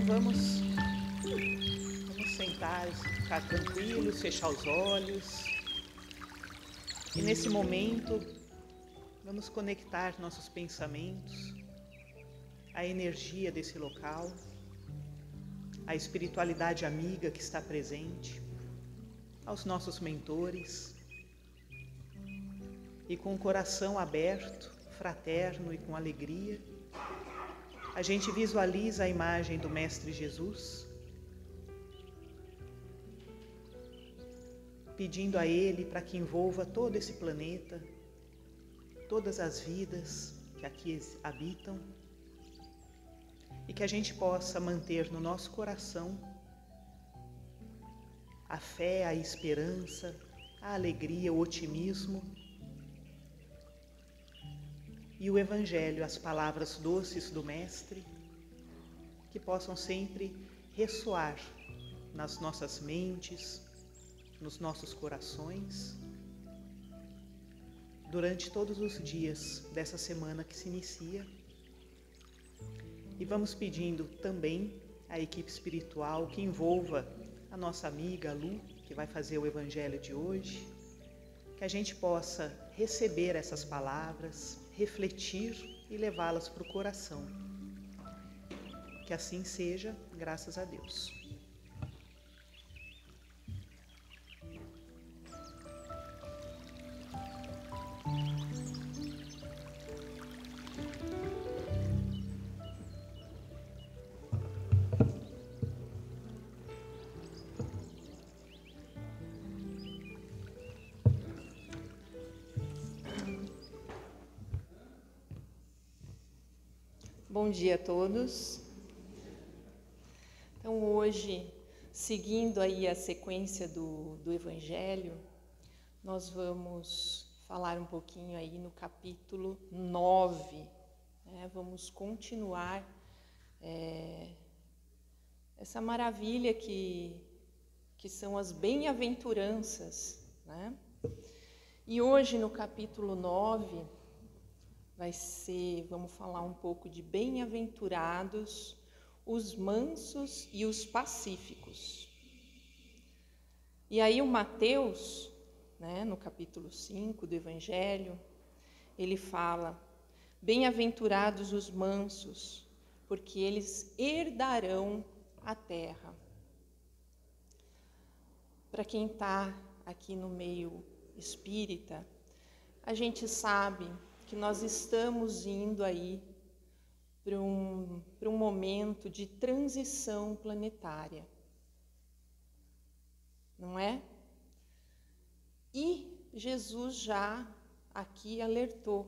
vamos sentar, ficar tranquilos, fechar os olhos. E nesse momento, vamos conectar nossos pensamentos à energia desse local, à espiritualidade amiga que está presente, aos nossos mentores. E com o coração aberto, fraterno e com alegria, a gente visualiza a imagem do Mestre Jesus, pedindo a Ele para que envolva todo esse planeta, todas as vidas que aqui habitam, e que a gente possa manter no nosso coração a fé, a esperança, a alegria, o otimismo e o Evangelho, as palavras doces do Mestre, que possam sempre ressoar nas nossas mentes, nos nossos corações, durante todos os dias dessa semana que se inicia. E vamos pedindo também à equipe espiritual que envolva a nossa amiga Lu, que vai fazer o Evangelho de hoje, que a gente possa receber essas palavras, refletir e levá-las para o coração. Que assim seja, graças a Deus. Bom dia a todos. Então hoje, seguindo aí a sequência do Evangelho, nós vamos falar um pouquinho aí no capítulo 9, né? Vamos continuar essa maravilha que são as bem-aventuranças, né? E hoje no capítulo 9, vamos falar um pouco de bem-aventurados os mansos e os pacíficos. E aí o Mateus, né, no capítulo 5 do Evangelho, ele fala: bem-aventurados os mansos, porque eles herdarão a terra. Para quem está aqui no meio espírita, a gente sabe que nós estamos indo aí para um momento de transição planetária, não é? E Jesus já aqui alertou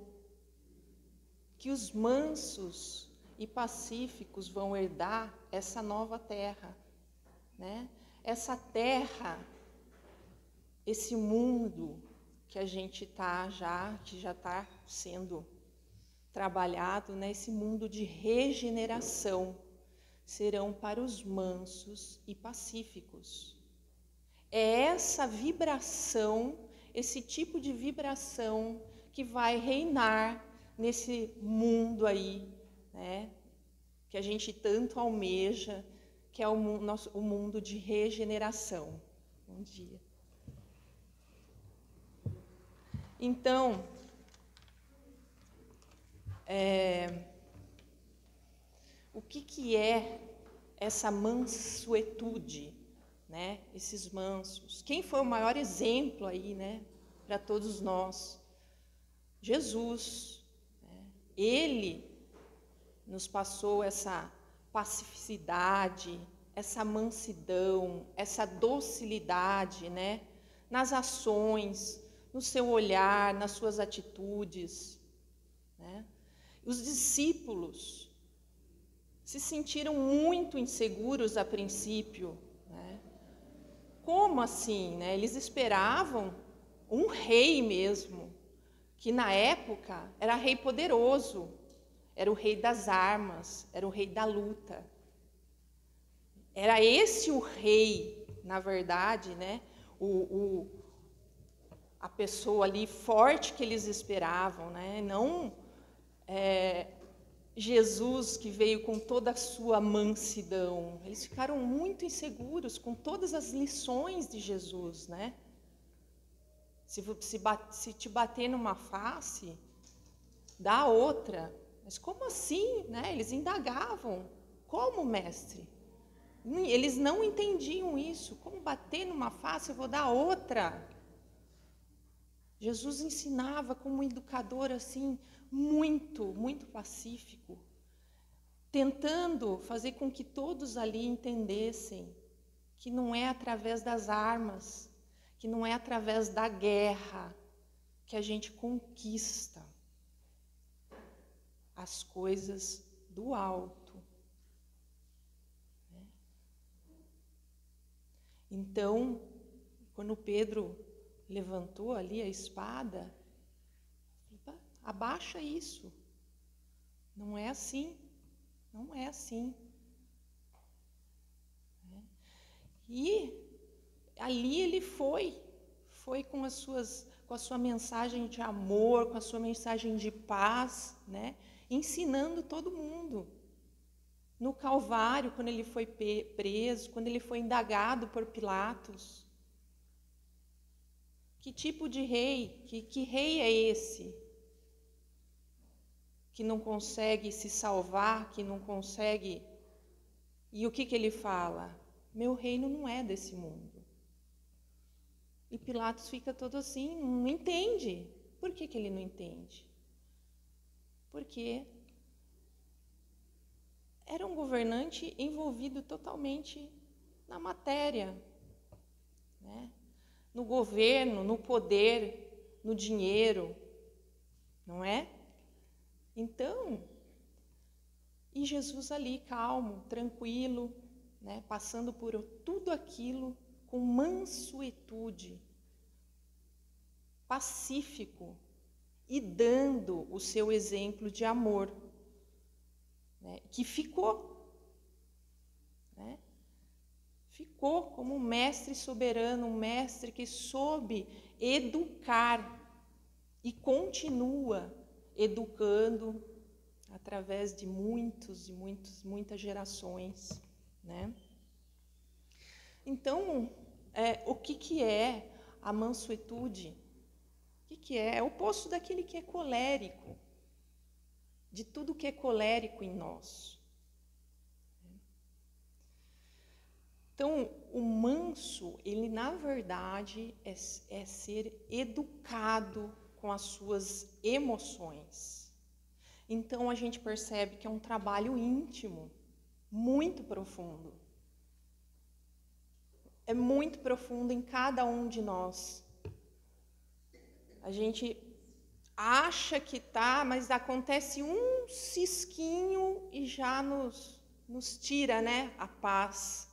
que os mansos e pacíficos vão herdar essa nova terra, né? Essa terra, esse mundo que a gente que já está sendo trabalhado, né? Esse mundo de regeneração, serão para os mansos e pacíficos. É essa vibração, esse tipo de vibração que vai reinar nesse mundo aí, né? Que a gente tanto almeja, que é o mundo de regeneração. Bom dia. Então, o que é essa mansuetude, né? Esses mansos. Quem foi o maior exemplo aí, né, para todos nós? Jesus. Né? Ele nos passou essa pacificidade, essa mansidão, essa docilidade, né, nas ações, no seu olhar, nas suas atitudes, né? Os discípulos se sentiram muito inseguros a princípio, né? Como assim, né? Eles esperavam um rei mesmo, que na época era rei poderoso, era o rei das armas, era o rei da luta. Era esse o rei, na verdade, né? A pessoa ali forte que eles esperavam, né? Não Jesus que veio com toda a sua mansidão. Eles ficaram muito inseguros com todas as lições de Jesus, né? Se te bater numa face, dá outra. Mas como assim, né? Eles indagavam. Como, mestre? Eles não entendiam isso. Como bater numa face, eu vou dar outra. Jesus ensinava como educador assim, muito pacífico, tentando fazer com que todos ali entendessem que não é através das armas, que não é através da guerra que a gente conquista as coisas do alto. Então, quando Pedro levantou ali a espada, abaixa isso. Não é assim. Não é assim. E ali ele foi com a sua mensagem de amor, com a sua mensagem de paz, né? Ensinando todo mundo. No Calvário, quando ele foi preso, quando ele foi indagado por Pilatos. Que tipo de rei? Que rei é esse? Que não consegue se salvar, que não consegue... E o que ele fala? Meu reino não é desse mundo. E Pilatos fica todo assim, não entende. Por que ele não entende? Porque era um governante envolvido totalmente na matéria, né? No governo, no poder, no dinheiro, não é? Então, e Jesus ali calmo, tranquilo, né? Passando por tudo aquilo com mansuetude, pacífico e dando o seu exemplo de amor, né? Que ficou, né? Ficou como um mestre soberano, um mestre que soube educar e continua educando através de muitas gerações, né? Então, o que é a mansuetude? O que é? É o oposto daquele que é colérico, de tudo que é colérico em nós. Então, o manso, ele na verdade é ser educado com as suas emoções. Então, a gente percebe que é um trabalho íntimo, muito profundo. É muito profundo em cada um de nós. A gente acha que tá, mas acontece um cisquinho e já nos tira, né, a paz.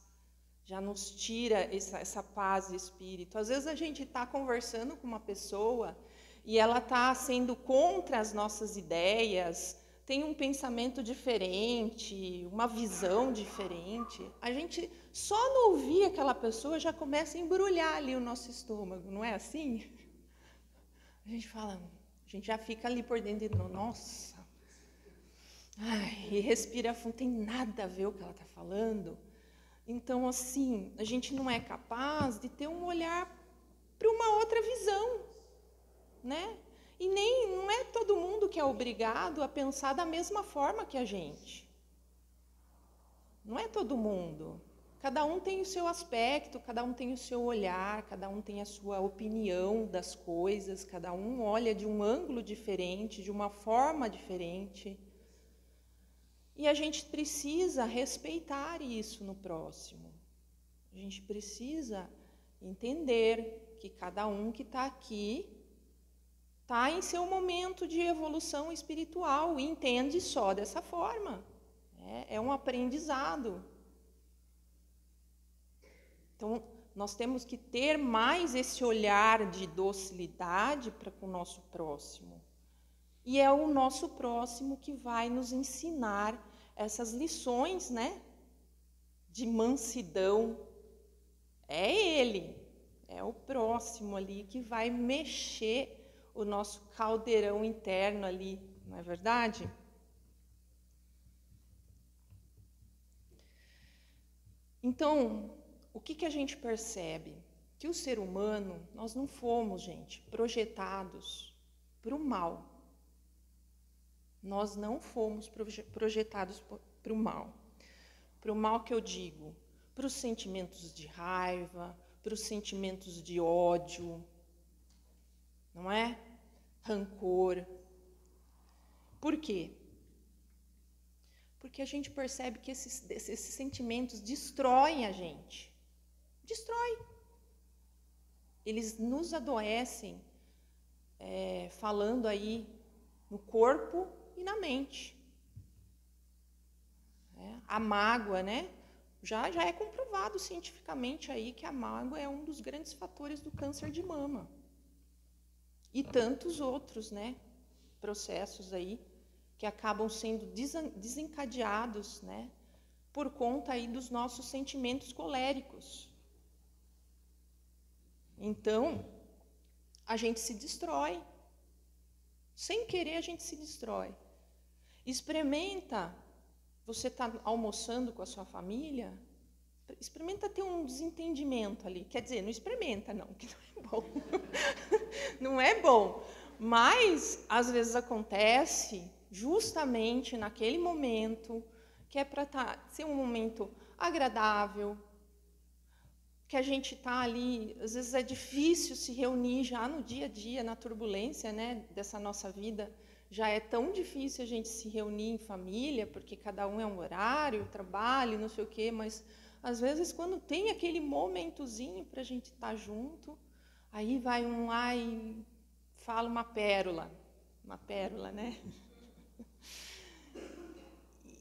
Já nos tira essa paz de espírito. Às vezes a gente está conversando com uma pessoa e ela está sendo contra as nossas ideias, tem um pensamento diferente, uma visão diferente. A gente, só no ouvir aquela pessoa, já começa a embrulhar ali o nosso estômago, não é assim? A gente fala, a gente já fica ali por dentro, nossa, e respira fundo, tem nada a ver o que ela está falando. Então, assim, a gente não é capaz de ter um olhar para uma outra visão, né? E nem, não é todo mundo que é obrigado a pensar da mesma forma que a gente. Não é todo mundo. Cada um tem o seu aspecto, cada um tem o seu olhar, cada um tem a sua opinião das coisas, cada um olha de um ângulo diferente, de uma forma diferente. E a gente precisa respeitar isso no próximo. A gente precisa entender que cada um que está aqui está em seu momento de evolução espiritual e entende só dessa forma. É um aprendizado. Então, nós temos que ter mais esse olhar de docilidade para com o nosso próximo. E é o nosso próximo que vai nos ensinar essas lições, né? De mansidão. É ele, é o próximo ali que vai mexer o nosso caldeirão interno ali, não é verdade? Então, o que a gente percebe? Que o ser humano, nós não fomos, gente, projetados para o mal. Nós não fomos projetados para o mal. Para o mal que eu digo, para os sentimentos de raiva, para os sentimentos de ódio, não é? Rancor. Por quê? Porque a gente percebe que esses sentimentos destroem a gente. Destrói. Eles nos adoecem, falando aí no corpo e na mente. A mágoa, né? Já é comprovado cientificamente aí que a mágoa é um dos grandes fatores do câncer de mama. E tantos outros, né? Processos aí que acabam sendo desencadeados, né? Por conta aí dos nossos sentimentos coléricos. Então, a gente se destrói. Sem querer, a gente se destrói. Experimenta, você está almoçando com a sua família, experimenta ter um desentendimento ali. Quer dizer, não experimenta, não, que não é bom. Não é bom. Mas, às vezes, acontece justamente naquele momento, que é para ser um momento agradável, que a gente está ali, às vezes é difícil se reunir já no dia a dia, na turbulência, né, dessa nossa vida. Já é tão difícil a gente se reunir em família, porque cada um é um horário, trabalho, não sei o quê, mas às vezes quando tem aquele momentozinho para a gente estar junto, aí vai um lá e fala uma pérola, né?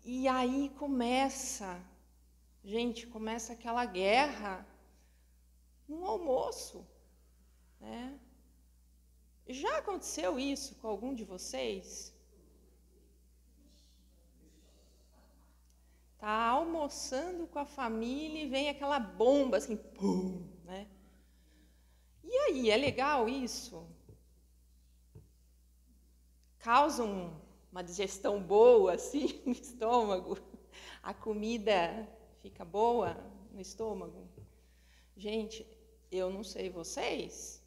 E aí começa aquela guerra no almoço, né? Já aconteceu isso com algum de vocês? Tá almoçando com a família e vem aquela bomba assim, pum, né? E aí, é legal isso? Causa uma digestão boa assim no estômago? A comida fica boa no estômago? Gente, eu não sei vocês,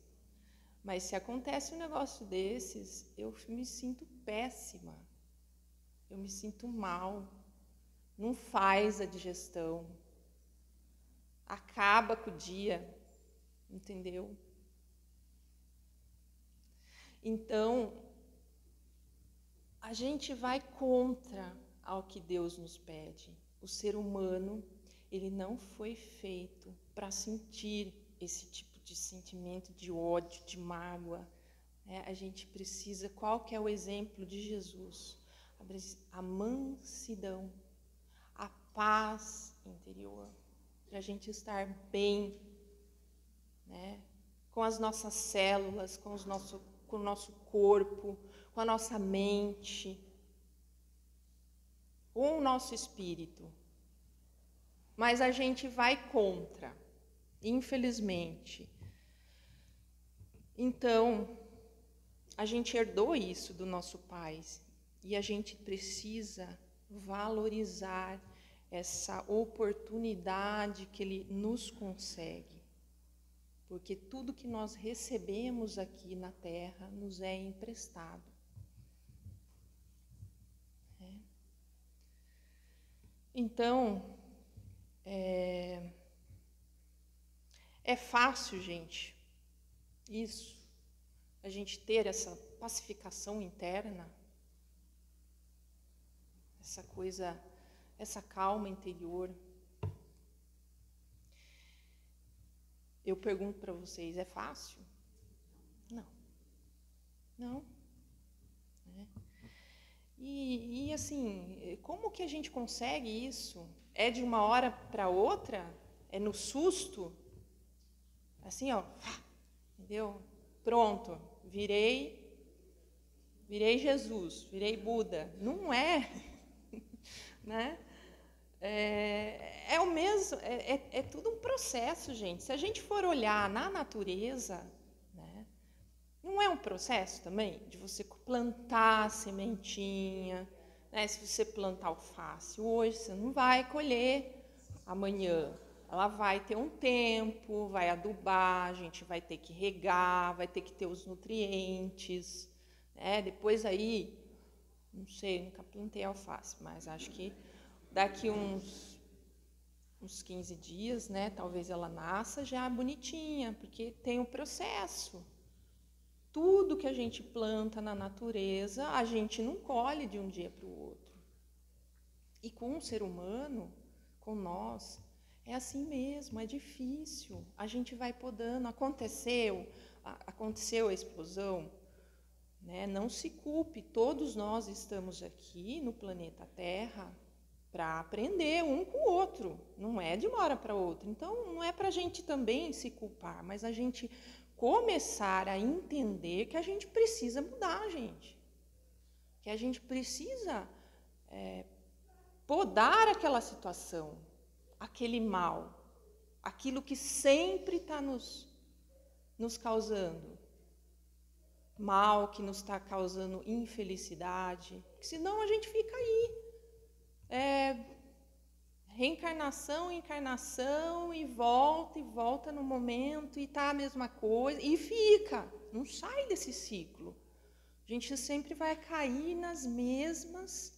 mas se acontece um negócio desses, eu me sinto péssima. Eu me sinto mal. Não faz a digestão. Acaba com o dia. Entendeu? Então, a gente vai contra ao que Deus nos pede. O ser humano, ele não foi feito para sentir esse tipo de sentimento de ódio, de mágoa. A gente precisa, qual que é o exemplo de Jesus? A mansidão, a paz interior, para a gente estar bem, né? Com as nossas células, com o nosso corpo, com a nossa mente, com o nosso espírito. Mas a gente vai contra, infelizmente. Então, a gente herdou isso do nosso pai e a gente precisa valorizar essa oportunidade que ele nos consegue. Porque tudo que nós recebemos aqui na Terra nos é emprestado. Então, é fácil, gente, isso, a gente ter essa pacificação interna, essa coisa, essa calma interior. Eu pergunto para vocês, é fácil? Não. Não. E assim, como que a gente consegue isso? É de uma hora para outra? É no susto? Assim, ó, entendeu? Pronto, virei Jesus, virei Buda. Não é, né? É o mesmo, é tudo um processo, gente. Se a gente for olhar na natureza, né, não é um processo também de você plantar a sementinha, né? Se você plantar alface hoje, você não vai colher amanhã. ela vai ter um tempo, vai adubar, a gente vai ter que regar, vai ter que ter os nutrientes, né? Depois aí, não sei, nunca plantei alface, mas acho que daqui uns 15 dias, né, talvez ela nasça já bonitinha, porque tem um processo. Tudo que a gente planta na natureza, a gente não colhe de um dia para o outro. E com o ser humano, com nós, é assim mesmo, é difícil. A gente vai podando. Aconteceu a explosão, né? Não se culpe, todos nós estamos aqui no planeta Terra para aprender um com o outro. Não é de uma hora para outra. Então, não é para a gente também se culpar, mas a gente começar a entender que a gente precisa mudar, gente. Que a gente precisa podar aquela situação, aquele mal, aquilo que sempre está nos causando mal, que nos está causando infelicidade, senão a gente fica aí. Reencarnação, encarnação, e volta no momento, e tá a mesma coisa, e fica, não sai desse ciclo. A gente sempre vai cair nas mesmas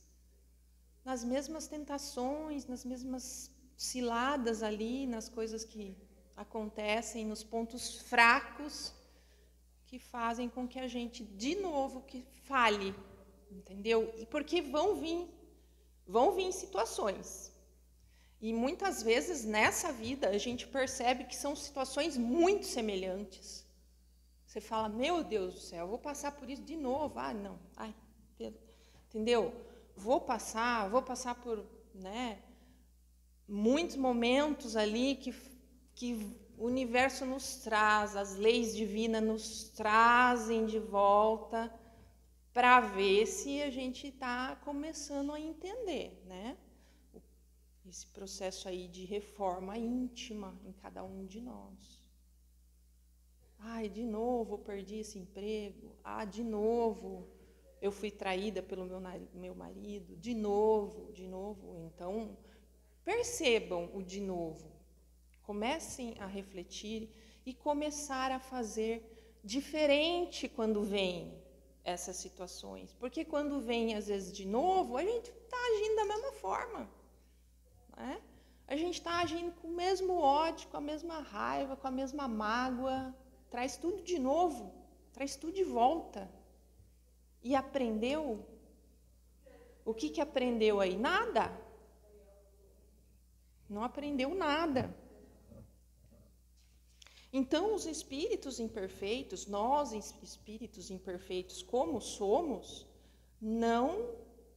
tentações, nas mesmas ciladas ali, nas coisas que acontecem, nos pontos fracos que fazem com que a gente, de novo, que falhe, entendeu? E porque vão vir situações. E muitas vezes nessa vida a gente percebe que são situações muito semelhantes. Você fala, meu Deus do céu, eu vou passar por isso de novo. Ah, não. Ai, entendeu? Vou passar por, né, muitos momentos ali que o universo nos traz, as leis divinas nos trazem de volta para ver se a gente está começando a entender, né? Esse processo aí de reforma íntima em cada um de nós. Ai, de novo eu perdi esse emprego. Ah, de novo eu fui traída pelo meu marido. De novo. Então, percebam o de novo. Comecem a refletir e começar a fazer diferente quando vem essas situações. Porque quando vem, às vezes, de novo, a gente está agindo da mesma forma. Né? A gente está agindo com o mesmo ódio, com a mesma raiva, com a mesma mágoa. Traz tudo de novo, traz tudo de volta. E aprendeu? O que aprendeu aí? Nada. Não aprendeu nada. Então, os espíritos imperfeitos, nós espíritos imperfeitos como somos, não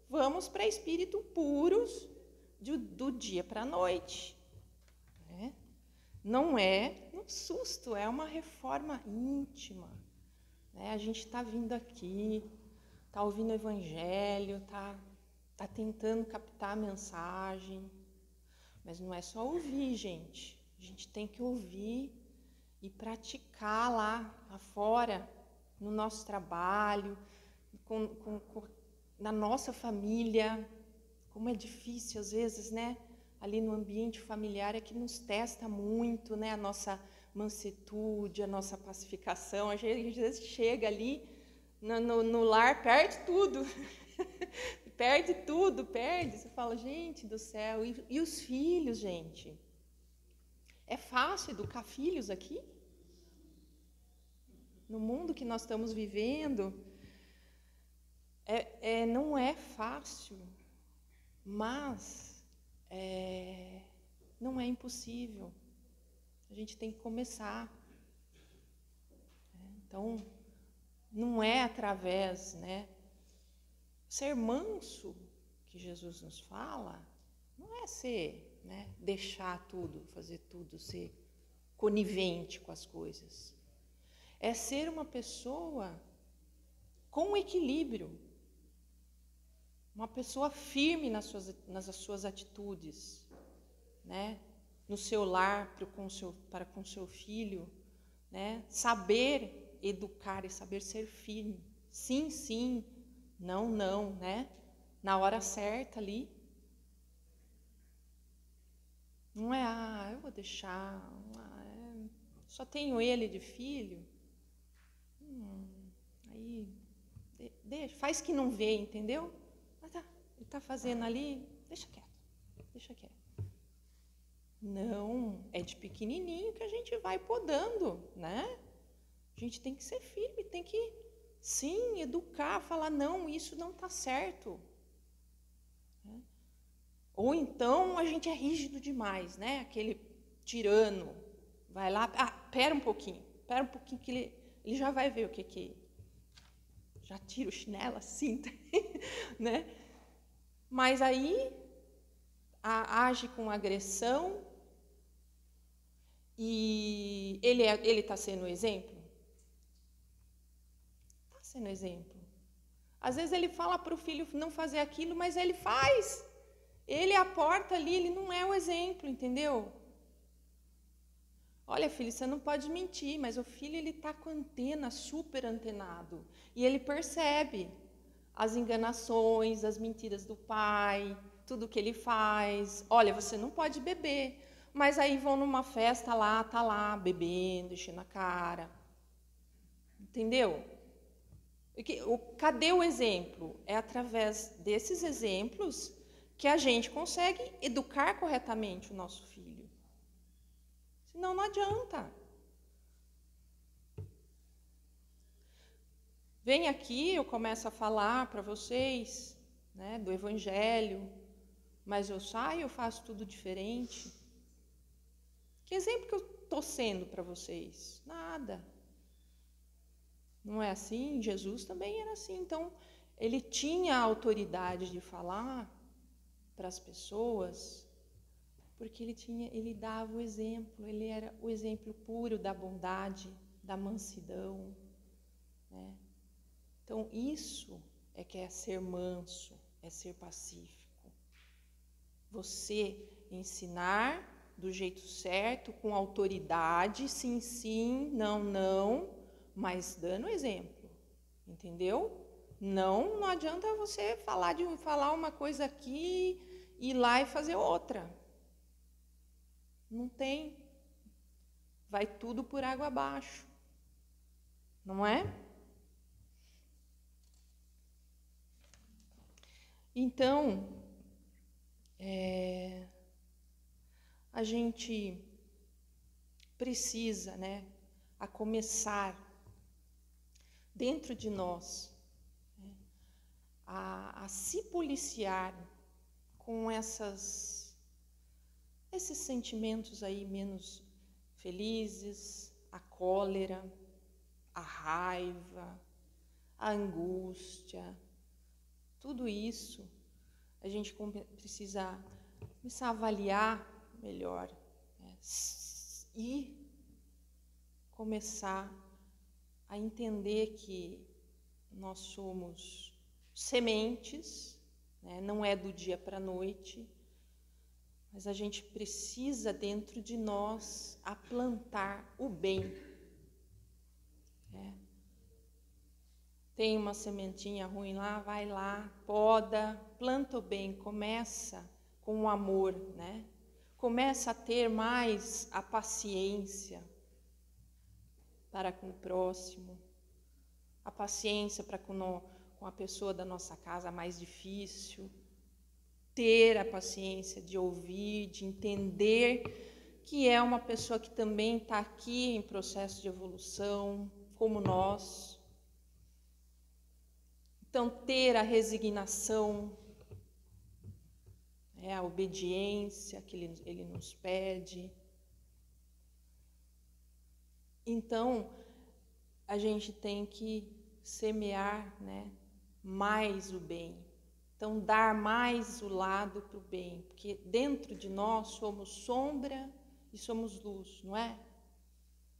vamos para espírito puros do dia para a noite. Né? Não é um susto, é uma reforma íntima. Né? A gente está vindo aqui, está ouvindo o evangelho, está tentando captar a mensagem, mas não é só ouvir, gente. A gente tem que ouvir e praticar lá fora, no nosso trabalho, na nossa família. Como é difícil, às vezes, né? Ali no ambiente familiar é que nos testa muito, né? A nossa mansuetude, a nossa pacificação. A gente às vezes chega ali no lar, perde tudo. perde. Você fala, gente do céu. E os filhos, gente? É fácil educar filhos aqui? No mundo que nós estamos vivendo, não é fácil. Mas não é impossível. A gente tem que começar. Então, não é através, né? Ser manso, que Jesus nos fala, não é ser, né, deixar tudo, fazer tudo, ser conivente com as coisas. É ser uma pessoa com equilíbrio. Uma pessoa firme nas suas atitudes, né? No seu lar, para com seu filho, né? Saber educar e saber ser firme. Sim, sim, não, não, né? Na hora certa ali. Não é, eu vou deixar, só tenho ele de filho. Aí, deixa, faz que não vê, entendeu? Mas tá, ele está fazendo ali, deixa quieto. Não, é de pequenininho que a gente vai podando, né? A gente tem que ser firme, tem que, sim, educar, falar, não, isso não está certo. Ou então a gente é rígido demais, né? Aquele tirano, vai lá, pera um pouquinho que ele já vai ver o que já tira o chinelo, assim, né? Mas aí age com agressão e ele está sendo exemplo? Está sendo exemplo. Às vezes ele fala para o filho não fazer aquilo, mas ele faz. Ele é a porta ali, ele não é o exemplo, entendeu? Olha, filho, você não pode mentir, mas o filho ele está com a antena super antenado e ele percebe as enganações, as mentiras do pai, tudo que ele faz. Olha, você não pode beber, mas aí vão numa festa lá, tá lá bebendo, enchendo a cara, entendeu? Cadê o exemplo? É através desses exemplos que a gente consegue educar corretamente o nosso filho. Senão não adianta. Vem aqui, eu começo a falar para vocês, né, do Evangelho, mas eu saio, eu faço tudo diferente. Que exemplo que eu estou sendo para vocês? Nada. Não é assim? Jesus também era assim. Então, ele tinha a autoridade de falar para as pessoas, porque ele dava o exemplo, ele era o exemplo puro da bondade, da mansidão, né? Então, isso é que é ser manso, é ser pacífico. Você ensinar do jeito certo, com autoridade, sim, sim, não, não, mas dando exemplo, entendeu? Não adianta você falar uma coisa aqui, ir lá e fazer outra. Não tem. Vai tudo por água abaixo. Não é? Então, a gente precisa, né, a começar dentro de nós, né, a se policiar com esses sentimentos aí menos felizes, a cólera, a raiva, a angústia, tudo isso a gente precisa começar a avaliar melhor, né, e começar a entender que nós somos sementes, né, não é do dia para a noite, mas a gente precisa dentro de nós a plantar o bem. Né? Tem uma sementinha ruim lá, vai lá, poda, planta o bem, começa com o amor, né? Começa a ter mais a paciência para com o próximo, a paciência para com a pessoa da nossa casa mais difícil, ter a paciência de ouvir, de entender que é uma pessoa que também está aqui em processo de evolução, como nós. Então, ter a resignação, a obediência que ele nos pede. Então, a gente tem que semear, né, mais o bem. Então, dar mais o lado para o bem. Porque dentro de nós somos sombra e somos luz, não é?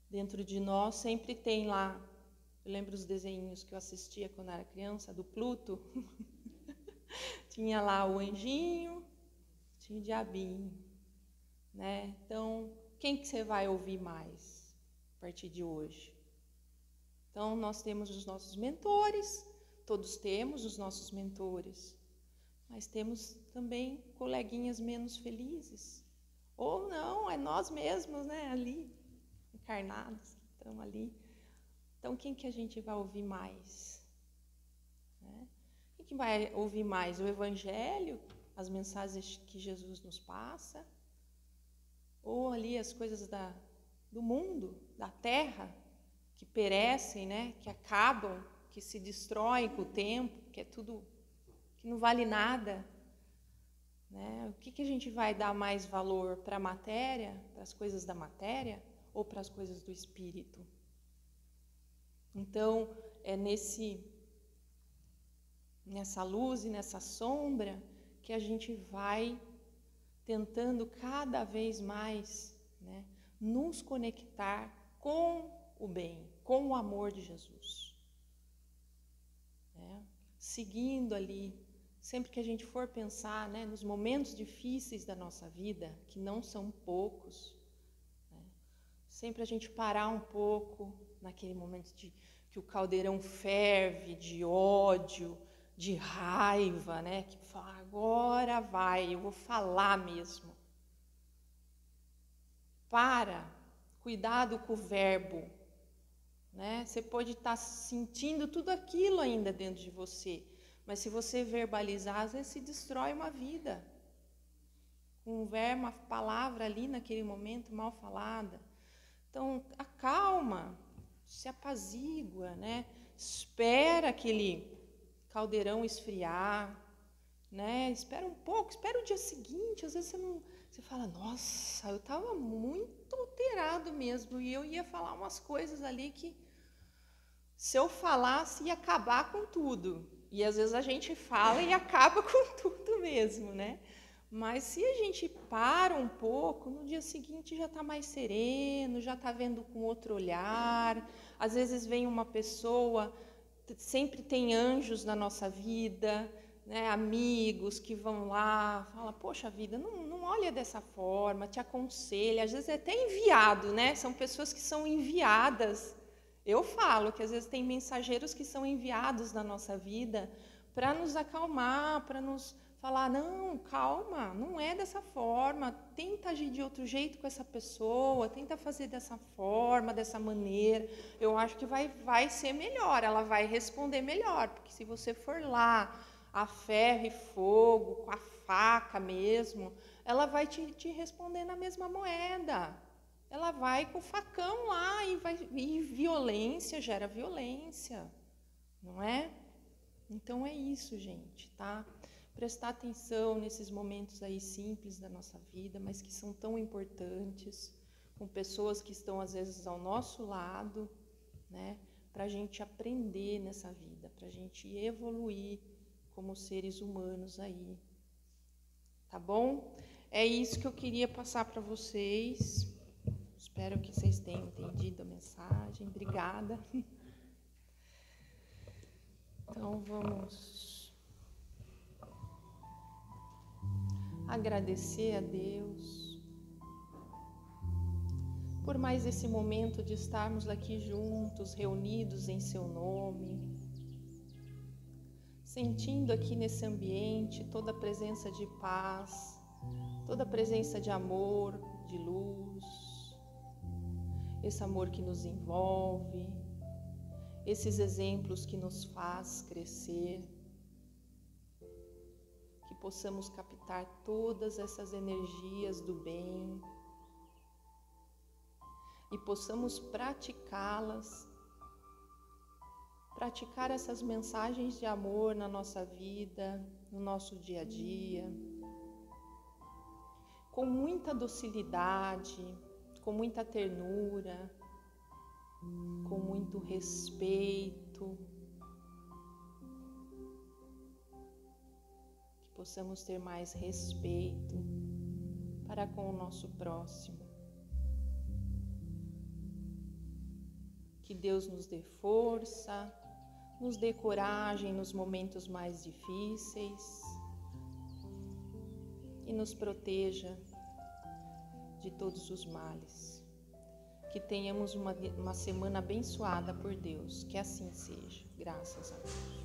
Dentro de nós sempre tem lá, eu lembro os desenhos que eu assistia quando era criança, do Pluto. Tinha lá o anjinho, tinha o diabinho, né? Então, quem que você vai ouvir mais a partir de hoje? Então, nós temos os nossos mentores, todos temos os nossos mentores, mas temos também coleguinhas menos felizes, Ou não, é nós mesmos, né, ali, encarnados, que estamos ali. Então, quem que a gente vai ouvir mais? Né? Quem que vai ouvir mais? O Evangelho, as mensagens que Jesus nos passa? Ou ali as coisas do mundo, da terra, que perecem, né, que acabam, que se destroem com o tempo, que é tudo, que não vale nada? Né? O que a gente vai dar mais valor para a matéria, para as coisas da matéria, ou para as coisas do espírito? Então, é nessa luz e nessa sombra que a gente vai tentando cada vez mais, né, nos conectar com o bem, com o amor de Jesus. Né? Seguindo ali, sempre que a gente for pensar, né, nos momentos difíceis da nossa vida, que não são poucos, né, sempre a gente parar um pouco naquele momento que o caldeirão ferve, de ódio, de raiva, né, que fala, agora vai, eu vou falar mesmo. Cuidado com o verbo. Né? Você pode estar sentindo tudo aquilo ainda dentro de você, mas se você verbalizar, às vezes se destrói uma vida. Um verbo, uma palavra ali naquele momento mal falada. Então, acalma, se apazigua, né? Espera aquele caldeirão esfriar, né? Espera um pouco, espera o dia seguinte. Às vezes você fala, nossa, eu estava muito alterado mesmo, e eu ia falar umas coisas ali que, se eu falasse, ia acabar com tudo. E às vezes a gente fala e acaba com tudo mesmo, né? Mas se a gente para um pouco, no dia seguinte já está mais sereno, já está vendo com outro olhar. Às vezes vem uma pessoa, sempre tem anjos na nossa vida, né? Amigos que vão lá, fala, poxa vida, não olha dessa forma, te aconselha. Às vezes é até enviado, né? São pessoas que são enviadas. Eu falo que às vezes tem mensageiros que são enviados na nossa vida para nos acalmar, para nos falar, não, calma, não é dessa forma, tenta agir de outro jeito com essa pessoa, tenta fazer dessa forma, dessa maneira. Eu acho que vai ser melhor, ela vai responder melhor, porque se você for lá a ferro e fogo, com a faca mesmo, ela vai te responder na mesma moeda. Ela vai com o facão lá e violência gera violência, não é? Então é isso, gente, tá? Prestar atenção nesses momentos aí simples da nossa vida, mas que são tão importantes, com pessoas que estão às vezes ao nosso lado, né? Para a gente aprender nessa vida, para a gente evoluir como seres humanos aí, tá bom? É isso que eu queria passar para vocês. Espero que vocês tenham entendido a mensagem. Obrigada. Então, vamos agradecer a Deus por mais esse momento de estarmos aqui juntos, reunidos em seu nome, sentindo aqui nesse ambiente toda a presença de paz, toda a presença de amor, de luz, esse amor que nos envolve, esses exemplos que nos faz crescer, que possamos captar todas essas energias do bem e possamos praticá-las, praticar essas mensagens de amor na nossa vida, no nosso dia a dia, com muita docilidade, com muita ternura, com muito respeito, que possamos ter mais respeito para com o nosso próximo. Que Deus nos dê força, nos dê coragem nos momentos mais difíceis e nos proteja de todos os males. Que tenhamos uma semana abençoada por Deus, que assim seja, graças a Deus.